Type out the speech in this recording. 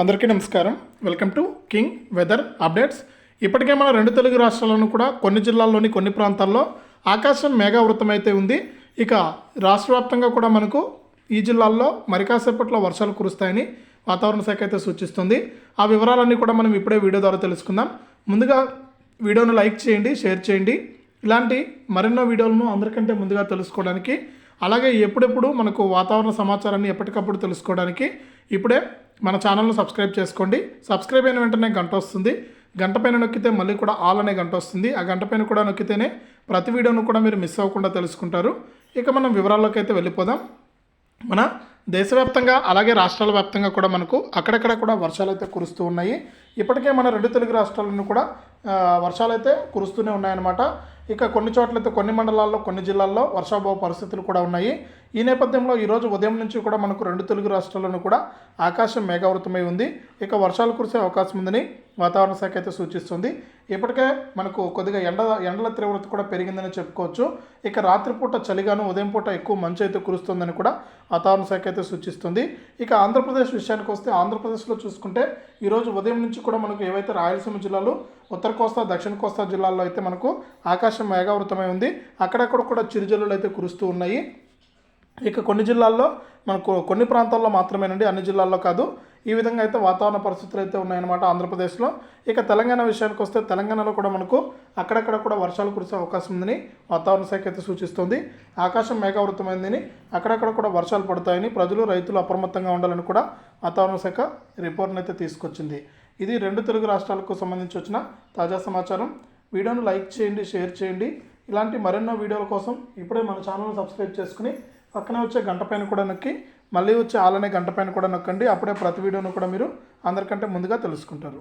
అందరికీ నమస్కారం. Welcome to king weather updates. ఇప్పటికే మన రెండు తెలుగు రాష్ట్రాల్లోనూ కూడా కొన్ని జిల్లాల్లోని కొన్ని ప్రాంతాల్లో ఆకాశం మేఘావృతం అయితే ఉంది. ఇక రాష్ట్ర వ్యాప్తంగా కూడా మనకు ఈ జిల్లాల్లో మరి కాసేపట్లో వర్షాలు కురుస్తాయని వాతావరణ శాఖ అయితే సూచిస్తుంది. ఆ వివరాలన్నీ కూడా మనం ఇప్పుడే వీడియో ద్వారా తెలుసుకుందాం. ముందుగా వీడియోను లైక్ చేయండి, షేర్ చేయండి. ఇలాంటి మరెన్నో వీడియోలను అందరికంటే ముందుగా తెలుసుకోవడానికి, అలాగే ఎప్పుడెప్పుడు మనకు వాతావరణ సమాచారాన్ని ఎప్పటికప్పుడు తెలుసుకోవడానికి ఇప్పుడే మన ఛానల్ను సబ్స్క్రైబ్ చేసుకోండి. సబ్స్క్రైబ్ అయిన వెంటనే గంట వస్తుంది. గంట పైన నొక్కితే మళ్ళీ కూడా ఆల్ అనే గంట వస్తుంది. ఆ గంట పైన కూడా నొక్కితేనే ప్రతి వీడియోను కూడా మీరు మిస్ అవ్వకుండా తెలుసుకుంటారు. ఇక మనం వివరాల్లోకి అయితే వెళ్ళిపోదాం. మన దేశవ్యాప్తంగా అలాగే రాష్ట్రాల వ్యాప్తంగా కూడా మనకు అక్కడక్కడ కూడా వర్షాలు అయితే కురుస్తూ ఉన్నాయి. ఇప్పటికే మన రెండు తెలుగు రాష్ట్రాలను కూడా వర్షాలు అయితే కురుస్తూనే ఉన్నాయన్నమాట. ఇక కొన్ని చోట్లయితే కొన్ని మండలాల్లో కొన్ని జిల్లాల్లో వర్షాభావ పరిస్థితులు కూడా ఉన్నాయి. ఈ నేపథ్యంలో ఈరోజు ఉదయం నుంచి కూడా మనకు రెండు తెలుగు రాష్ట్రాల్లోనూ కూడా ఆకాశం మేఘావృతమై ఉంది. ఇక వర్షాలు కురిసే అవకాశం ఉందని వాతావరణ శాఖ అయితే సూచిస్తుంది. ఇప్పటికే మనకు కొద్దిగా ఎండల తీవ్రత కూడా పెరిగిందని చెప్పుకోవచ్చు. ఇక రాత్రిపూట చలిగాను, ఉదయం పూట ఎక్కువ మంచు అయితే కురుస్తుందని కూడా వాతావరణ శాఖ అయితే సూచిస్తుంది. ఇక ఆంధ్రప్రదేశ్ విషయానికి వస్తే ఆంధ్రప్రదేశ్లో చూసుకుంటే ఈరోజు ఉదయం నుంచి కూడా మనకు ఏవైతే రాయలసీమ జిల్లాలు, ఉత్తర కోస్తా, దక్షిణ కోస్తా జిల్లాల్లో అయితే మనకు ఆకాశం మేఘావృతమై ఉంది. అక్కడక్కడ కూడా చిరుజల్లులు అయితే కురుస్తూ ఉన్నాయి. ఇక కొన్ని జిల్లాల్లో మనకు కొన్ని ప్రాంతాల్లో మాత్రమేనండి, అన్ని జిల్లాల్లో కాదు. ఈ విధంగా అయితే వాతావరణ పరిస్థితులు అయితే ఉన్నాయన్నమాట ఆంధ్రప్రదేశ్లో. ఇక తెలంగాణ విషయానికి వస్తే తెలంగాణలో కూడా మనకు అక్కడక్కడ కూడా వర్షాలు కురిసే అవకాశం ఉందని వాతావరణ శాఖ అయితే సూచిస్తుంది. ఆకాశం మేఘావృతమైందని, అక్కడక్కడ కూడా వర్షాలు పడతాయని, ప్రజలు రైతులు అప్రమత్తంగా ఉండాలని కూడా వాతావరణ శాఖ రిపోర్ట్ని అయితే తీసుకొచ్చింది. ఇది రెండు తెలుగు రాష్ట్రాలకు సంబంధించి వచ్చిన తాజా సమాచారం. వీడియోను లైక్ చేయండి, షేర్ చేయండి. ఇలాంటి మరెన్నో వీడియోల కోసం ఇప్పుడే మన ఛానల్ని సబ్స్క్రైబ్ చేసుకుని పక్కనే వచ్చే గంట పైన కూడా నొక్కి మళ్ళీ వచ్చే ఆలనే గంట పైన కూడా నొక్కండి. అప్పుడే ప్రతి వీడియోను కూడా మీరు అందరికంటే ముందుగా తెలుసుకుంటారు.